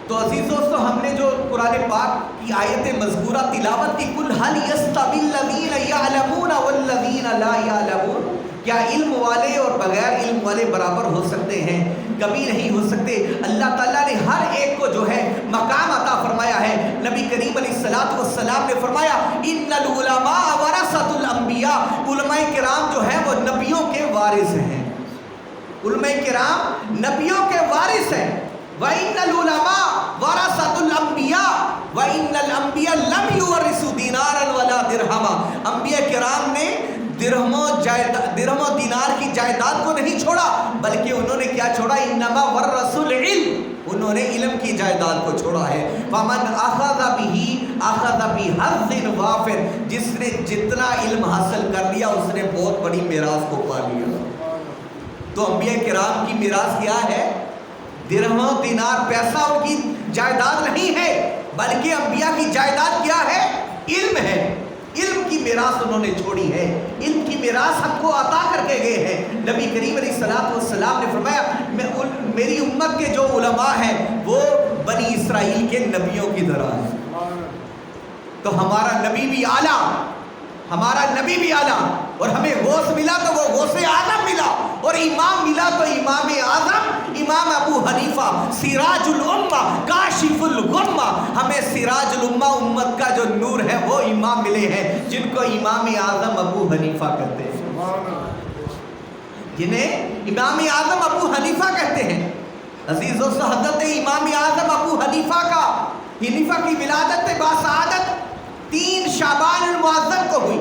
تو عزیز دوستو ہم نے جو قرآن پاک کی آیت مذکورہ تلاوت کی، کل هل یستوی الذین یعلمون والذین لا یعلمون، کیا علم والے اور بغیر علم والے برابر ہو سکتے ہیں؟ کبھی نہیں ہو سکتے۔ اللہ تعالیٰ نے ہر ایک کو جو ہے مقام عطا فرمایا ہے۔ نبی کریم علیہ الصلوۃ والسلام نے فرمایا ان العلماء ورثۃ الانبیاء، علماء کرام جو ہیں وہ نبیوں کے وارث ہیں۔ علماء کرام نبیوں کے وارث ہیں۔ وَإِنَّ الْعُلَمَاءَ وَرَثَةُ الْأَنْبِيَاءِ وَإِنَّ الْأَنْبِيَاءَ لَمْ يُوَرِّثُوا دِينَارًا وَلَا دِرْهَمًا، انبیاء کرام نے درہم و دینار کی جائیداد کو نہیں چھوڑا، بلکہ انہوں نے کیا چھوڑا؟ انما ورثوا العلم، انہوں نے علم کی جائیداد کو چھوڑا ہے۔ فَمَنْ أَخَذَ بِهِ أَخَذَ بِحَظٍ وَافِرٍ، جس نے جتنا علم حاصل کر لیا اس نے بہت بڑی میراث کو پا لیا۔ تو انبیاء کرام کی میراث کیا ہے؟ درہم و دینار، پیسہ ان کی جائیداد نہیں ہے، بلکہ انبیاء کی جائیداد کیا ہے؟ علم ہے۔ علم کی میراث انہوں نے چھوڑی ہے، علم کی میراث ہم کو عطا کر کے گئے ہیں۔ نبی کریم علیہ الصلوۃ والسلام نے فرمایا میری امت کے جو علماء ہیں وہ بنی اسرائیل کے نبیوں کی طرح ہیں۔ تو ہمارا نبی بھی اعلیٰ، ہمارا نبی بھی اعلیٰ، اور ہمیں غوث ملا تو وہ غوث اعظم ملا، اور امام ملا تو امام اعظم امام ابو حنیفہ سراج الامہ کاشف الغمہ۔ ہمیں سراج الامہ امت کا جو نور ہے وہ امام ملے ہیں جن کو امام اعظم ابو حنیفہ کہتے ہیں، جنہیں امام اعظم ابو حنیفہ کہتے ہیں۔ عزیز دوستو حضرت امام اعظم ابو حنیفہ کی ولادت باسعادت 3 شعبان المعظم کو ہوئی،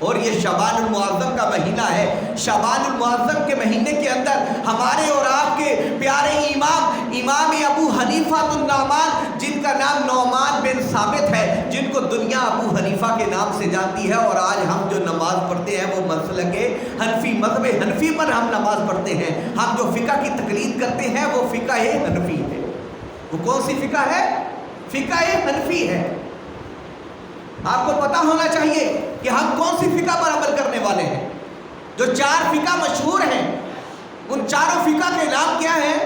اور یہ شعبان المعظم کا مہینہ ہے۔ شعبان المعظم کے مہینے کے اندر ہمارے اور آپ کے پیارے امام ابو حنیفہ النعمان، جن کا نام نعمان بن ثابت ہے، جن کو دنیا ابو حنیفہ کے نام سے جانتی ہے، اور آج ہم جو نماز پڑھتے ہیں وہ مسلک حنفی، مذہب حنفی پر ہم نماز پڑھتے ہیں۔ ہم جو فقہ کی تقلید کرتے ہیں وہ فقہ حنفی ہے۔ وہ کون سی فقہ ہے؟ فقہ حنفی ہے۔ آپ کو پتا ہونا چاہیے کہ ہم کون سی فقہ پر عمل کرنے والے ہیں۔ جو 4 فقہ مشہور ہیں ان چاروں فقہ کے نام کیا ہیں؟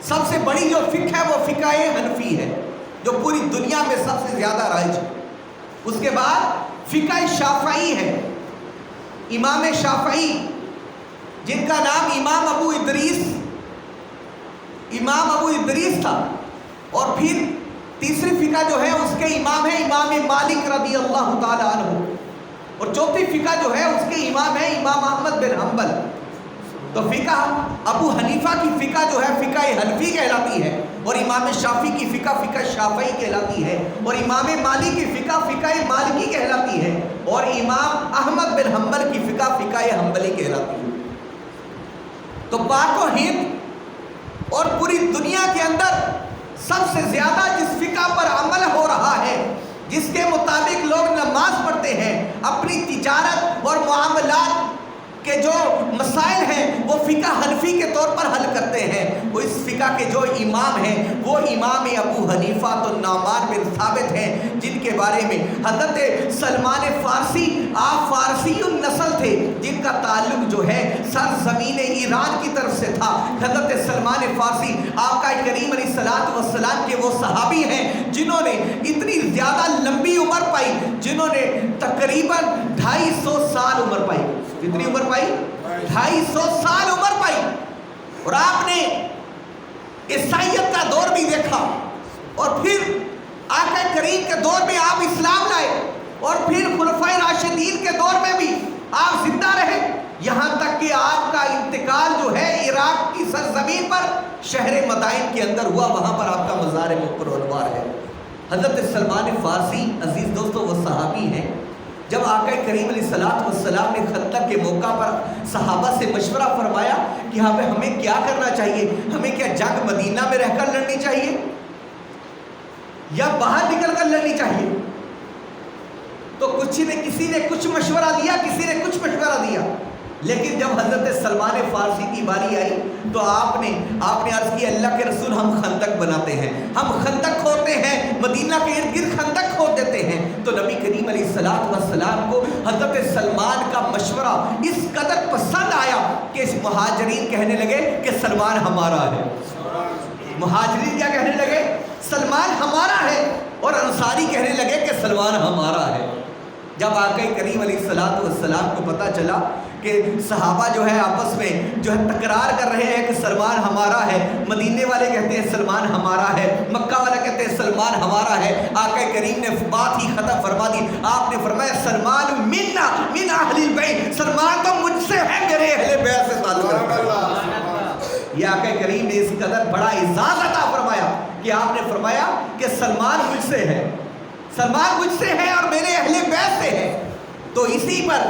سب سے بڑی جو فقہ ہے وہ فقہ حنفی ہے، جو پوری دنیا میں سب سے زیادہ رائج ہے۔ اس کے بعد فقہ شافعی ہے، امام شافعی جن کا نام امام ابو ادریس تھا، اور پھر تیسری فقہ جو ہے اس کے امام ہے امام مالک رضی اللہ تعالیٰ عنہ، اور چوتھی فقہ جو ہے اس کے امام ہے امام احمد بن حنبل۔ تو فقہ ابو حنیفہ کی فقہ جو ہے فقہ حنفی کہلاتی ہے، اور امام شافعی کی فقہ فقہ شافعی کہلاتی ہے، اور امام مالک کی فقہ فقہ مالکی کہلاتی ہے، اور امام احمد بن حنبل کی فقہ فقہ حنبلی کہلاتی ہے۔ تو پاک و ہند اور پوری دنیا کے اندر سب سے زیادہ جس فقہ پر عمل ہو رہا ہے، جس کے مطابق لوگ نماز پڑھتے ہیں، اپنی تجارت اور معاملات کے جو مسائل ہیں وہ فقہ حنفی کے طور پر حل کرتے ہیں، وہ اس فقہ کے جو امام ہیں وہ امام ابو حنیفہ النعمان بن ثابت ہیں، جن کے بارے میں حضرت سلمان فارسی، آپ فارسی النسل تھے، جن کا تعلق جو ہے سرزمین ایران کی طرف سے تھا۔ حضرت سلمان فارسی آقا کریم علیہ الصلوۃ والسلام کے وہ صحابی ہیں جنہوں نے اتنی زیادہ لمبی عمر پائی، جنہوں نے تقریباً 250 سال عمر پائی۔ کتنی عمر پائی؟ 250 سال عمر پائی۔ اور آپ نے عیسائیت کا دور بھی دیکھا، اور پھر آقا کریم کے دور میں آپ اسلام لائے، اور پھر خلفائے راشدین کے دور میں بھی آپ زندہ رہے، یہاں تک کہ آپ کا انتقال جو ہے عراق کی سرزمین پر شہر مدائن کے اندر ہوا، وہاں پر آپ کا مزار مقرر ہے۔ حضرت سلمان فارسی عزیز دوستو وہ صحابی ہیں، جب آقا کریم علیہ الصلوۃ والسلام نے خندق کے موقع پر صحابہ سے مشورہ فرمایا کہ ہمیں کیا کرنا چاہیے، ہمیں کیا جنگ مدینہ میں رہ کر لڑنی چاہیے یا باہر نکل کر لڑنی چاہیے، تو کسی نے کچھ مشورہ دیا، کسی نے کچھ مشورہ دیا، لیکن جب حضرت سلمان فارسی کی باری آئی تو آپ نے عرض کی اللہ کے رسول ہم خندق بناتے ہیں، ہم خندق کھودتے ہیں، مدینہ کے ارد گرد خندق کھود دیتے ہیں۔ تو نبی کریم علیہ الصلوۃ والسلام کو حضرت سلمان کا مشورہ اس قدر پسند آیا کہ اس مہاجرین کہنے لگے کہ سلمان ہمارا ہے۔ مہاجرین کیا کہنے لگے؟ سلمان ہمارا ہے، اور انصاری کہنے لگے کہ سلمان ہمارا ہے۔ جب آقا کریم علیہ الصلوۃ والسلام کو پتہ چلا کہ صحابہ جو ہے آپس میں جو ہے تکرار کر رہے ہیں کہ سلمان ہمارا ہے، مدینے والے کہتے ہیں سلمان ہمارا ہے، مکہ والے کہتے ہیں سلمان ہمارا ہے، آقا کریم نے بات ہی ختم فرما دی۔ آپ نے فرمایا سلمان منا من اہل البیت، سلمان تو مجھ سے ہے، میرے اہل بیت سے تعلق ہے۔ یہ آقا کریم نے اس قدر بڑا اعزاز عطا فرمایا کہ آپ نے فرمایا کہ سلمان مجھ سے ہے، سلمان مجھ سے ہے اور میرے اہل بیت سے ہے۔ تو اسی پر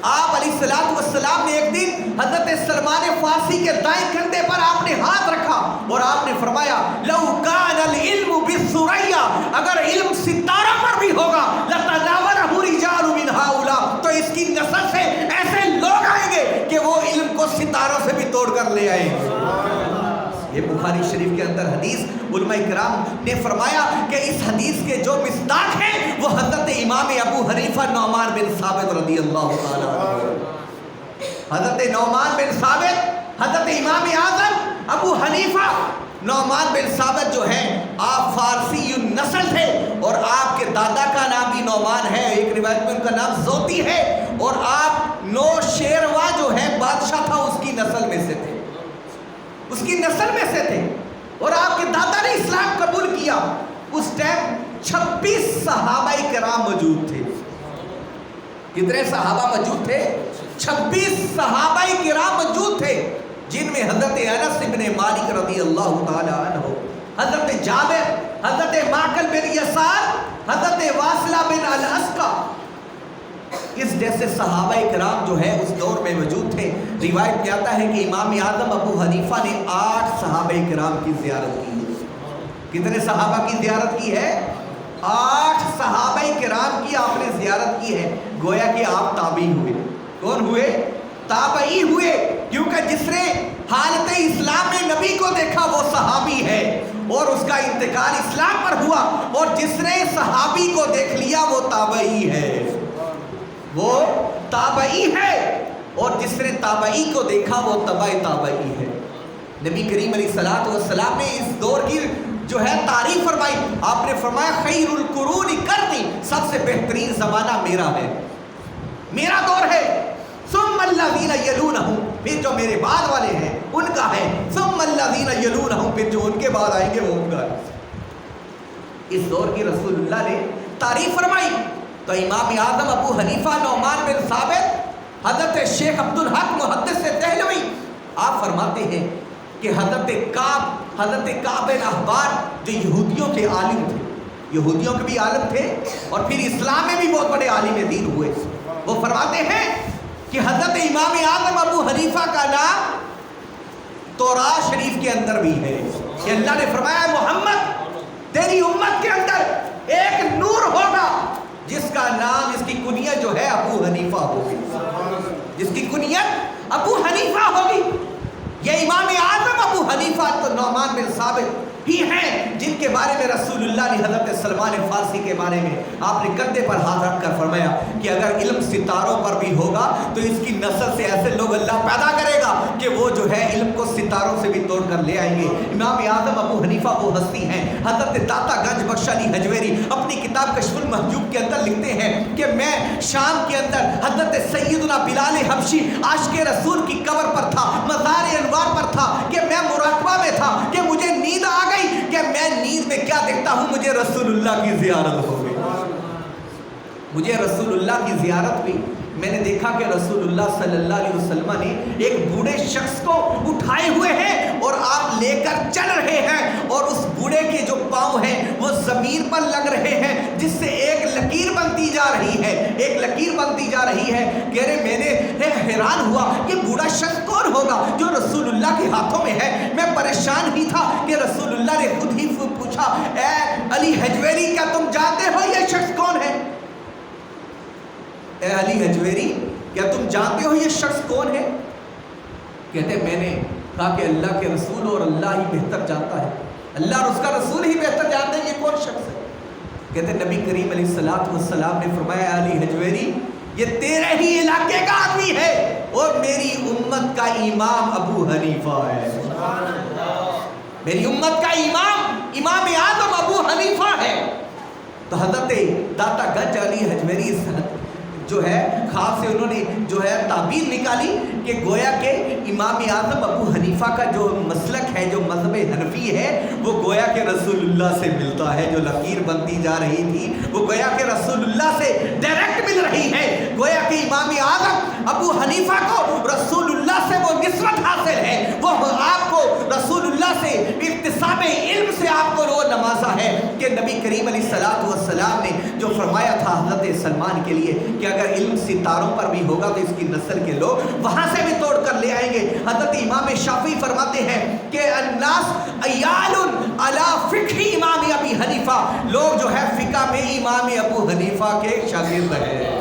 آپ علیہ الصلوۃ والسلام نے ایک دن حضرت سلمان فارسی کے دائیں کندھے پر آپ نے ہاتھ رکھا اور آپ نے فرمایا لو کان العلم بالثریا، اگر علم ستاروں پر بھی ہوگا لتناولہ رجال من ہؤلاء، تو اس کی نسل سے ایسے لوگ آئیں گے کہ وہ علم کو ستاروں سے بھی توڑ کر لے آئیں گے۔ یہ بخاری شریف کے اندر حدیث، علماء کرام نے فرمایا کہ اس حدیث کے جو مصداق ہیں وہ حضرت امام ابو حنیفہ نعمان بن ثابت رضی اللہ تعالیٰ عنہ، حضرت نعمان بن ثابت، حضرت امام اعظم ابو حنیفہ نعمان بن ثابت جو ہیں آپ فارسی نسل تھے، اور آپ کے دادا کا نام بھی نعمان ہے، ایک روایت میں ان کا نام زوتی ہے، اور آپ نوشیروہ جو ہے بادشاہ تھا اس کی نسل میں سے تھے، اس کی نسل میں سے تھے، اور آپ کے دادا نے اسلام قبول کیا۔ اس ٹائم 26 صحابہ کرام موجود تھے۔ کتنے صحابہ موجود تھے؟ 26 صحابہ کرام موجود تھے، جن میں حضرت انس بن مالک رضی اللہ تعالی عنہ، حضرت جابر، حضرت معقل بن یسار، حضرت واصلہ بن الاسقا، اس جیسے صحابہ کرام جو ہے اس دور میں موجود تھے۔ روایت میں آتا ہے کہ امام اعظم ابو حنیفہ نے 8 صحابہ کرام کی زیارت کی ہے۔ کتنے صحابہ کی زیارت کی ہے؟ 8 صحابہ کرام کی آپ نے زیارت کی ہے۔ گویا کہ آپ تابعی ہوئے۔ کون ہوئے؟ تابعی ہوئے، کیونکہ جس نے حالت اسلام میں نبی کو دیکھا وہ صحابی ہے، اور اس کا انتقال اسلام پر ہوا، اور جس نے صحابی کو دیکھ لیا وہ تابعی ہے، وہ تابعی ہے، اور جس نے تابعی کو دیکھا وہ تبع تابعی ہے۔ نبی کریم علیہ الصلوۃ والسلام نے اس دور کی جو ہے تعریف فرمائی۔ آپ نے فرمایا خیر القرون قرنی، سب سے بہترین زمانہ میرا ہے، میرا دور ہے، ثم الذین یلونہم، پھر جو میرے بعد والے ہیں ان کا ہے، ثم الذین یلونہم، پھر جو ان کے بعد آئیں گے وہ ان کا ہے۔ اس دور کی رسول اللہ نے تعریف فرمائی۔ تو امام اعظم ابو حنیفہ نعمان بن ثابت، حضرت شیخ عبدالحق محدث دہلوی، آپ فرماتے ہیں کہ حضرت کعب بن احبار جو یہودیوں کے عالم تھے، یہودیوں کے بھی عالم تھے اور پھر اسلام میں بھی بہت بڑے عالم دین ہوئے، وہ فرماتے ہیں کہ حضرت امام اعظم ابو حنیفہ کا نام توراۃ شریف کے اندر بھی ہے، کہ اللہ نے فرمایا محمد تیری امت کے اندر ایک نور ہوگا جس کا نام، اس کی کنیت جو ہے ابو حنیفہ ہوگی، جس کی کنیت ابو حنیفہ ہوگی۔ یہ امام اعظم ابو حنیفہ تو نعمان بن ثابت ہی ہیں جن کے بارے میں رسول اللہ نے حضرت سلمان فارسی کے بارے میں آپ نے کندھے پر ہاتھ رکھ کر فرمایا کہ اگر علم ستاروں پر بھی ہوگا تو اس کی نسل سے ایسے لوگ اللہ پیدا کرے گا کہ وہ جو ہے علم کو ستاروں سے بھی توڑ کر لے آئیں گے۔ امام اعظم ابو حنیفہ وہ ہستی ہیں، حضرت داتا گنج بخش علی حجویری اپنی کتاب کشف المحجوب کے اندر لکھتے ہیں کہ میں شام کے اندر حضرت سیدنا بلال حبشی عاشق رسول کی قبر پر تھا، مزار انوار پر تھا، کہ میں مراقبہ میں تھا کہ مجھے نیند آ گئی، کہ میں نیند میں کیا دیکھتا ہوں، مجھے رسول اللہ کی زیارت ہو گئی، مجھے رسول اللہ کی زیارت ہوئی۔ میں نے دیکھا کہ رسول اللہ صلی اللہ علیہ وسلم نے ایک بوڑھے شخص کو اٹھائے ہوئے ہیں اور آپ لے کر چل رہے ہیں، اور اس بوڑھے کے جو پاؤں ہیں وہ زمین پر لگ رہے ہیں، جس سے ایک لکیر بنتی جا رہی ہے، ایک لکیر بنتی جا رہی ہے۔ کہہ رہے میں نے حیران ہوا یہ بوڑھا شخص کون ہوگا جو رسول اللہ کے ہاتھوں میں ہے۔ میں پریشان ہی تھا کہ رسول اللہ نے خود ہی پوچھا اے علی حجویری کیا تم جانتے ہو یہ شخص کون ہے؟ اے علی حجویری کیا تم جانتے ہو یہ شخص کون ہے؟ کہتے میں نے کہا کہ اللہ کے رسول اور اللہ ہی بہتر جانتا ہے، اللہ اور اس کا رسول ہی بہتر جانتے ہیں یہ کون شخص ہے۔ کہتے نبی کریم علیہ الصلوۃ والسلام نے فرمایا علی حجویری یہ تیرے ہی علاقے کا آدمی ہے اور میری امت کا امام ابو حنیفہ ہے، میری امت کا امام اعظم ابو حنیفہ ہے. تو حضرت داتا گنج علی حجویری جو ہے خواب سے انہوں نے جو ہے تعبیر نکالی کہ گویا کہ امام اعظم ابو حنیفہ کا جو مسلک ہے، جو مذہب حنفی ہے، وہ گویا کہ رسول اللہ سے ملتا ہے. جو لکیر بنتی جا رہی تھی وہ گویا کہ رسول اللہ سے ڈائریکٹ مل رہی ہے. گویا کہ امام اعظم ابو حنیفہ کو رسول اللہ سے وہ نسبت حاصل ہے، وہ آپ کو رسول اللہ سے اکتساب علم سے آپ کو وہ نوازا ہے کہ نبی کریم علیہ الصلوۃ والسلام نے جو فرمایا تھا حضرت سلمان کے لیے کہ اگر علم ستاروں پر بھی ہوگا تو اس کی نسل کے لوگ وہاں سے بھی توڑ کر لے آئیں گے. حضرت امام شافعی فرماتے ہیں کہ الناس عیال علی فقہ امام ابی حنیفہ، لوگ جو ہے فقہ میں امام ابو حنیفہ کے شاگرد ہیں.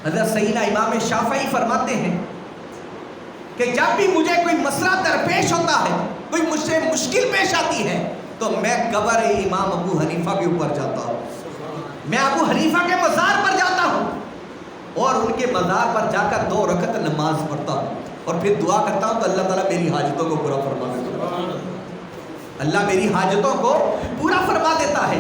حضرت سیدنا امام شافعی فرماتے ہیں کہ جب بھی مجھے کوئی مسئلہ درپیش ہوتا ہے، کوئی مجھ سے مشکل پیش آتی ہے، تو میں قبر امام ابو حنیفہ کے اوپر جاتا ہوں، میں ابو حنیفہ کے مزار پر جاتا ہوں اور ان کے مزار پر جا کر 2 رکعت نماز پڑھتا ہوں اور پھر دعا کرتا ہوں تو اللہ تعالیٰ میری حاجتوں کو پورا فرما دیتا ہے. اللہ میری حاجتوں کو پورا فرما دیتا ہے.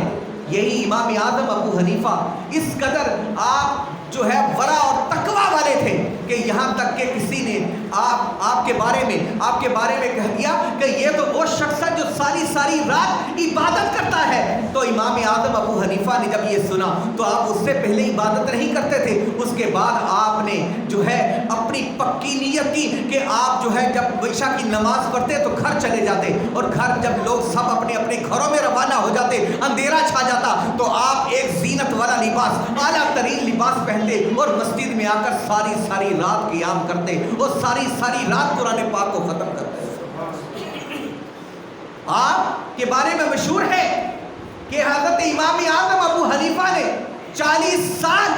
یہی امام اعظم ابو حنیفہ اس قدر آپ جو ہے ورع اور تقوی والے تھے کہ یہاں تک کہ کسی نے آپ کے بارے میں کہہ دیا کہ یہ تو وہ شخص ہے جو ساری رات عبادت کرتا ہے. تو امام اعظم ابو حنیفہ نے جب یہ سنا تو آپ اس سے پہلے عبادت نہیں کرتے تھے. اس کے بعد آپ نے جو ہے اپنی پکی نیت کی کہ آپ جو ہے جب عشاء کی نماز پڑھتے تو گھر چلے جاتے اور گھر جب لوگ سب اپنے اپنے گھروں میں روانہ ہو جاتے، اندھیرا چھا جاتا، تو آپ ایک زینت والا لباس، اعلیٰ ترین لباس پہنتے اور مسجد میں آ کر ساری رات قیام کرتے اور ساری رات قرآن پاک کو ختم کرتے. آپ کے بارے میں مشہور ہے کہ حضرت امام اعظم ابو حنیفہ نے 40 سال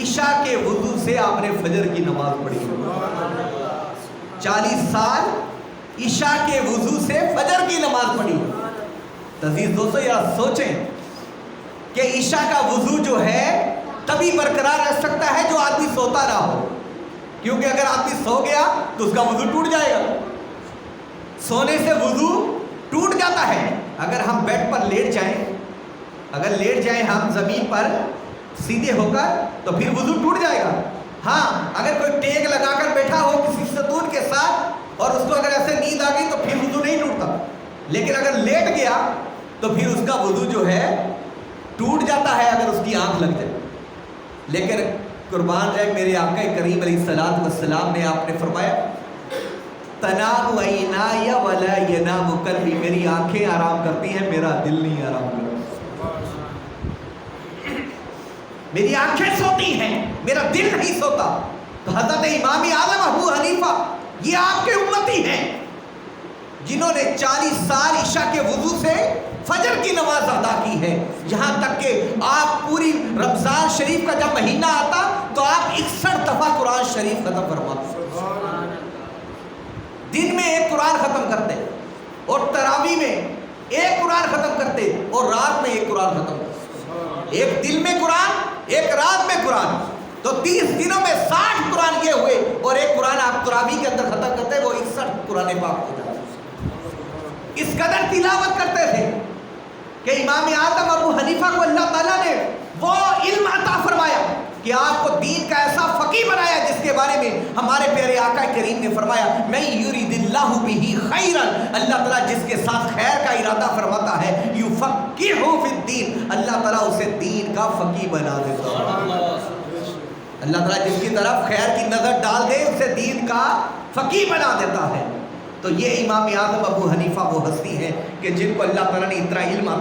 عشاء کے وضو سے آپ نے فجر کی نماز پڑھی. 40 سال عشاء کے وضو سے فجر کی نماز پڑھی. عزیز دوستو یا سوچیں کہ عشاء کا وضو جو ہے تبھی برقرار رہ سکتا ہے جو آدمی سوتا نہ ہو، کیونکہ اگر آدمی سو گیا تو اس کا وضو ٹوٹ جائے گا. سونے سے وضو ٹوٹ جاتا ہے. اگر ہم بیڈ پر لیٹ جائیں ہم زمین پر سیدھے ہو کر تو پھر وضو ٹوٹ جائے گا. ہاں اگر کوئی ٹیک لگا کر بیٹھا ہو کسی ستون کے ساتھ اور اس کو اگر ایسے نیند آ گئی تو پھر وضو نہیں ٹوٹتا، لیکن اگر لیٹ گیا تو پھر اس کا وضو جو ہے ٹوٹ جاتا ہے اگر اس کی آنکھ لگ جائے. لیکن قربان جائے میرے آقا کریم علیہ الصلوۃ والسلام نے آپ نے فرمایا تنام عینای ولا ینام قلبی، میری آنکھیں آرام کرتی ہیں میرا دل نہیں آرام کرتا. میری آنکھیں سوتی ہیں میرا دل نہیں سوتا. تو حضرت امام اعظم ابو حنیفہ یہ آپ کے امتی ہیں جنہوں نے 40 سال عشاء کے وضو سے فجر کی نماز ادا کی ہے. یہاں تک کہ آپ پوری رمضان شریف کا جب مہینہ آتا تو آپ 61 دفعہ قرآن شریف ختم فرماتے، دن میں 1 قرآن ختم کرتے اور تراویح میں 1 قرآن ختم کرتے اور رات میں 1 قرآن ختم کرتے. ایک دن میں قرآن، ایک رات میں قرآن، تو 30 دنوں میں 60 قرآن یہ ہوئے اور 1 قرآن آپ تراویح کے اندر ختم کرتے، وہ 61 قرآن پاک ہو جاتے. اس قدر تلاوت کرتے تھے کہ امام اعظم ابو حنیفہ کو اللہ تعالیٰ نے وہ علم عطا فرمایا کہ آپ کو دین کا ایسا فقیہ بنایا جس کے بارے میں ہمارے پیارے آقا کریم نے فرمایا من یرید اللہ بہ خیرا، اللہ تعالیٰ جس کے ساتھ خیر کا ارادہ فرماتا ہے یفقہہ فی الدین، اللہ تعالیٰ اسے دین کا فقیہ بنا دیتا ہے. اللہ تعالیٰ جس کی طرف خیر کی نظر ڈال دے اسے دین کا فقیہ بنا دیتا ہے. تو یہ امام اعظم ابو حنیفہ وہ ہستی ہے کہ جن کو اللہ تعالیٰ نے اتنا علم عطا